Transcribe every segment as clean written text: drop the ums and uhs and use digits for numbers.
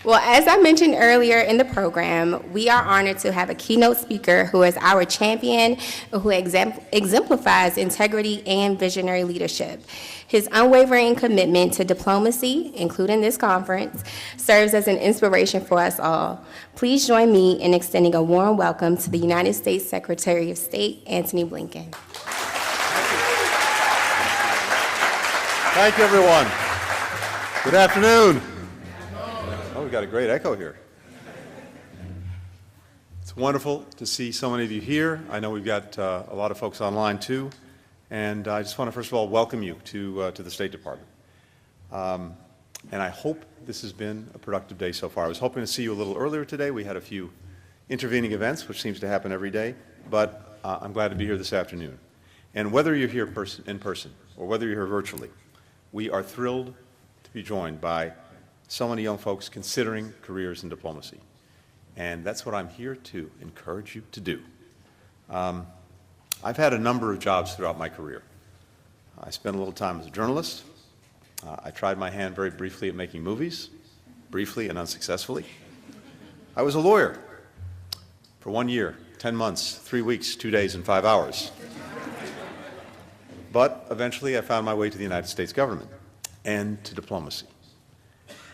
Well, as I mentioned earlier in the program, we are honored to have a keynote speaker who is our champion, who exemplifies integrity and visionary leadership. His unwavering commitment to diplomacy, including this conference, serves as an inspiration for us all. Please join me in extending a warm welcome to the United States Secretary of State, Antony Blinken. Thank you, everyone. Good afternoon. Oh, we've got a great echo here. It's wonderful to see so many of you here. I know we've got a lot of folks online, too. And I just want to, first of all, welcome you to the State Department. And I hope this has been a productive day so far. I was hoping to see you a little earlier today. We had a few intervening events, which seems to happen every day. But I'm glad to be here this afternoon. And whether you're here in person or whether you're here virtually, we are thrilled to be joined by so many young folks considering careers in diplomacy. And that's what I'm here to encourage you to do. I've had a number of jobs throughout my career. I spent a little time as a journalist. I tried my hand very briefly at making movies, briefly and unsuccessfully. I was a lawyer for 1 year, 10 months, 3 weeks, 2 days, and 5 hours. But eventually I found my way to the United States government and to diplomacy.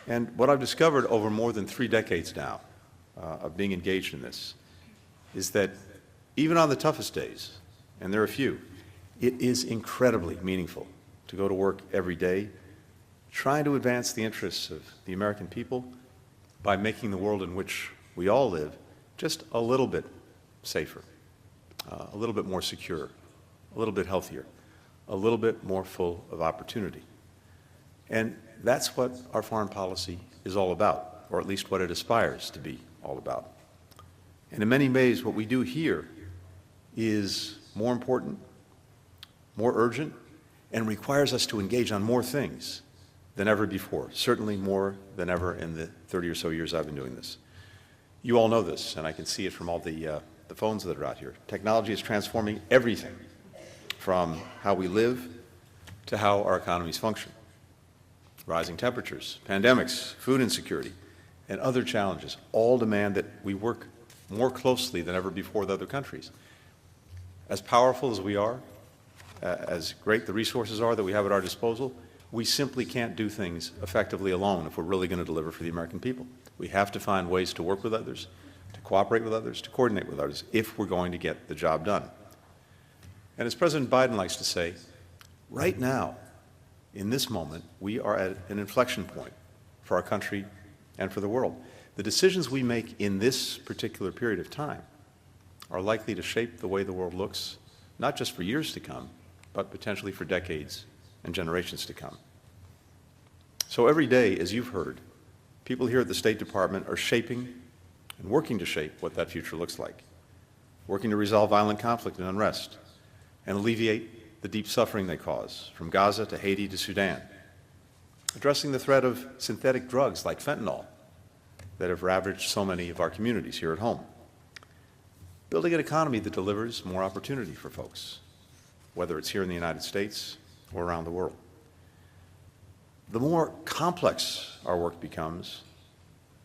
And what I've discovered over more than 3 decades now of being engaged in this is that even on the toughest days, and there are a few, it is incredibly meaningful to go to work every day trying to advance the interests of the American people by making the world in which we all live just a little bit safer, a little bit more secure, a little bit healthier, a little bit more full of opportunity. And that's what our foreign policy is all about, or at least what it aspires to be all about. And in many ways, what we do here is more important, more urgent, and requires us to engage on more things than ever before, certainly more than ever in the 30 or so years I've been doing this. You all know this, and I can see it from all the phones that are out here. Technology is transforming everything, from how we live to how our economies function. Rising temperatures, pandemics, food insecurity, and other challenges all demand that we work more closely than ever before with other countries. As powerful as we are, as great the resources are that we have at our disposal, we simply can't do things effectively alone if we're really going to deliver for the American people. We have to find ways to work with others, to cooperate with others, to coordinate with others, if we're going to get the job done. And as President Biden likes to say, right now, in this moment, we are at an inflection point for our country and for the world. The decisions we make in this particular period of time are likely to shape the way the world looks, not just for years to come, but potentially for decades and generations to come. So every day, as you've heard, people here at the State Department are shaping and working to shape what that future looks like, working to resolve violent conflict and unrest, and alleviate the deep suffering they cause, from Gaza to Haiti to Sudan, addressing the threat of synthetic drugs like fentanyl that have ravaged so many of our communities here at home, building an economy that delivers more opportunity for folks, whether it's here in the United States or around the world. The more complex our work becomes,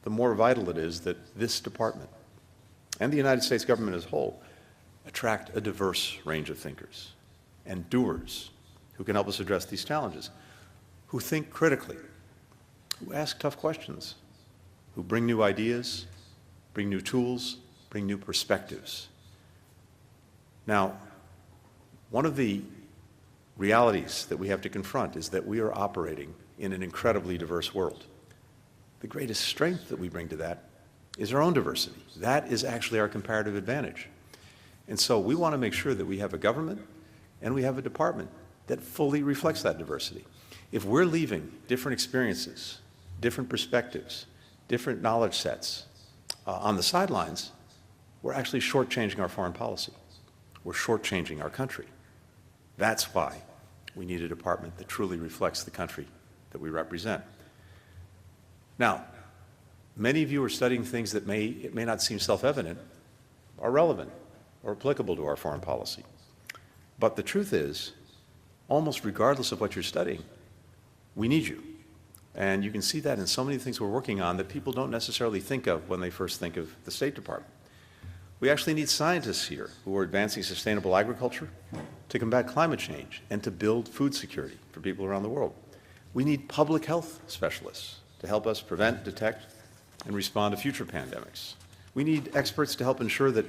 the more vital it is that this department and the United States government as a whole attract a diverse range of thinkers and doers who can help us address these challenges, who think critically, who ask tough questions, who bring new ideas, bring new tools, bring new perspectives. Now, one of the realities that we have to confront is that we are operating in an incredibly diverse world. The greatest strength that we bring to that is our own diversity. That is actually our comparative advantage. And so we want to make sure that we have a government and we have a department that fully reflects that diversity. If we're leaving different experiences, different perspectives, different knowledge sets on the sidelines, we're actually shortchanging our foreign policy. We're shortchanging our country. That's why we need a department that truly reflects the country that we represent. Now, many of you are studying things that may not seem self-evident, are relevant or applicable to our foreign policy. But the truth is, almost regardless of what you're studying, we need you. And you can see that in so many things we're working on that people don't necessarily think of when they first think of the State Department. We actually need scientists here who are advancing sustainable agriculture to combat climate change and to build food security for people around the world. We need public health specialists to help us prevent, detect, and respond to future pandemics. We need experts to help ensure that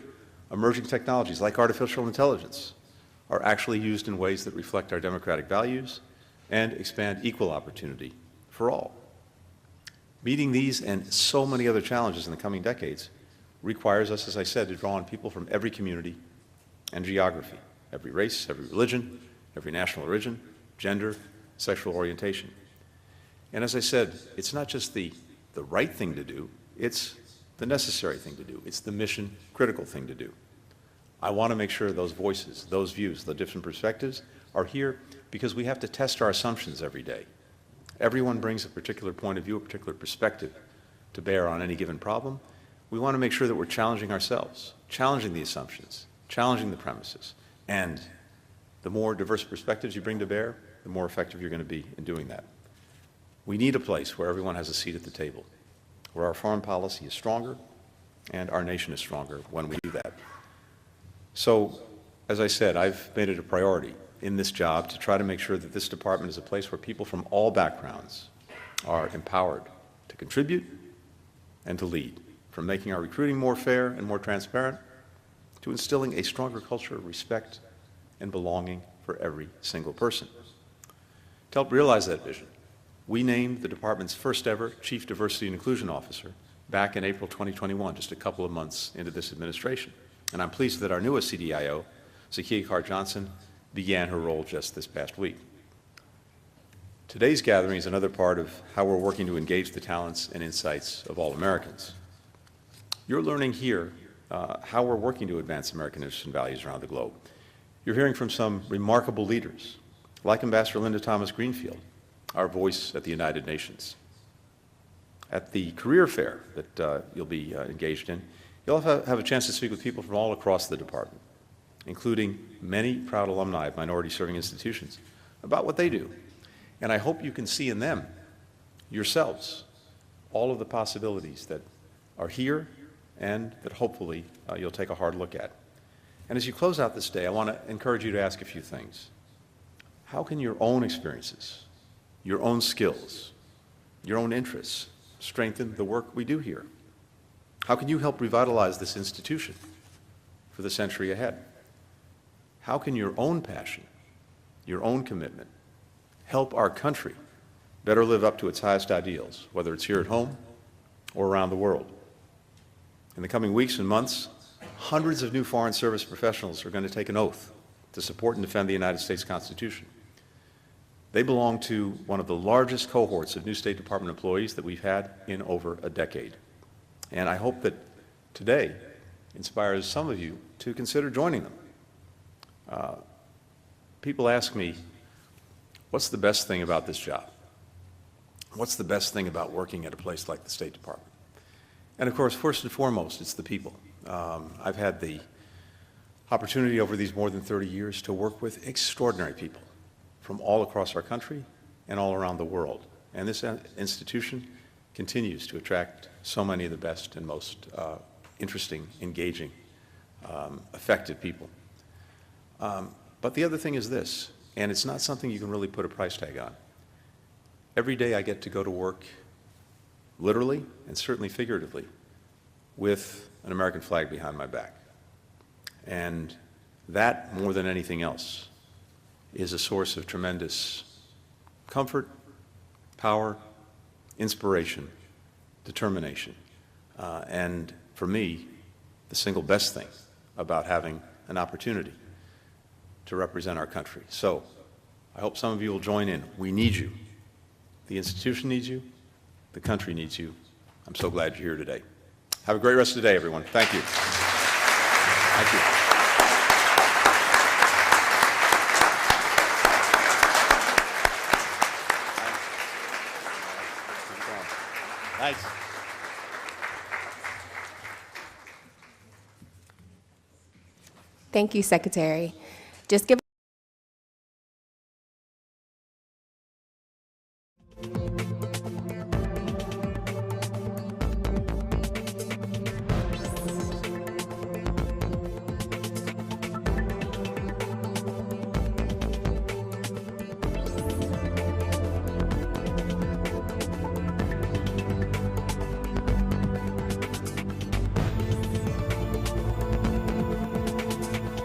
emerging technologies like artificial intelligence are actually used in ways that reflect our democratic values and expand equal opportunity for all. Meeting these and so many other challenges in the coming decades requires us, as I said, to draw on people from every community and geography, every race, every religion, every national origin, gender, sexual orientation. And as I said, it's not just the right thing to do, it's the necessary thing to do. It's the mission-critical thing to do. I want to make sure those voices, those views, the different perspectives are here because we have to test our assumptions every day. Everyone brings a particular point of view, a particular perspective to bear on any given problem. We want to make sure that we're challenging ourselves, challenging the assumptions, challenging the premises. And the more diverse perspectives you bring to bear, the more effective you're going to be in doing that. We need a place where everyone has a seat at the table, where our foreign policy is stronger and our nation is stronger when we do that. So, as I said, I've made it a priority in this job to try to make sure that this department is a place where people from all backgrounds are empowered to contribute and to lead, from making our recruiting more fair and more transparent to instilling a stronger culture of respect and belonging for every single person. To help realize that vision, we named the department's first ever Chief Diversity and Inclusion Officer back in April 2021, just a couple of months into this administration. And I'm pleased that our newest CDIO, Zakiya Carr-Johnson, began her role just this past week. Today's gathering is another part of how we're working to engage the talents and insights of all Americans. You're learning here how we're working to advance American interests and values around the globe. You're hearing from some remarkable leaders, like Ambassador Linda Thomas-Greenfield, our voice at the United Nations. At the career fair that you'll be engaged in, you'll have a chance to speak with people from all across the department, including many proud alumni of minority-serving institutions, about what they do. And I hope you can see in them, yourselves, all of the possibilities that are here and that hopefully you'll take a hard look at. And as you close out this day, I want to encourage you to ask a few things. How can your own experiences, your own skills, your own interests strengthen the work we do here? How can you help revitalize this institution for the century ahead? How can your own passion, your own commitment, help our country better live up to its highest ideals, whether it's here at home or around the world? In the coming weeks and months, hundreds of new Foreign Service professionals are going to take an oath to support and defend the United States Constitution. They belong to one of the largest cohorts of new State Department employees that we've had in over a decade. And I hope that today inspires some of you to consider joining them. People ask me, what's the best thing about this job? What's the best thing about working at a place like the State Department? And of course, first and foremost, it's the people. I've had the opportunity over these more than 30 years to work with extraordinary people from all across our country and all around the world. And this institution continues to attract so many of the best and most interesting, engaging, effective people. But the other thing is this, and it's not something you can really put a price tag on. Every day I get to go to work, literally and certainly figuratively, with an American flag behind my back. And that, more than anything else, is a source of tremendous comfort, power, inspiration, determination, and for me, the single best thing about having an opportunity to represent our country. So I hope some of you will join in. We need you. The institution needs you. The country needs you. I'm so glad you're here today. Have a great rest of the day, everyone. Thank you. Thank you. Thanks. Thank you, Secretary. Just give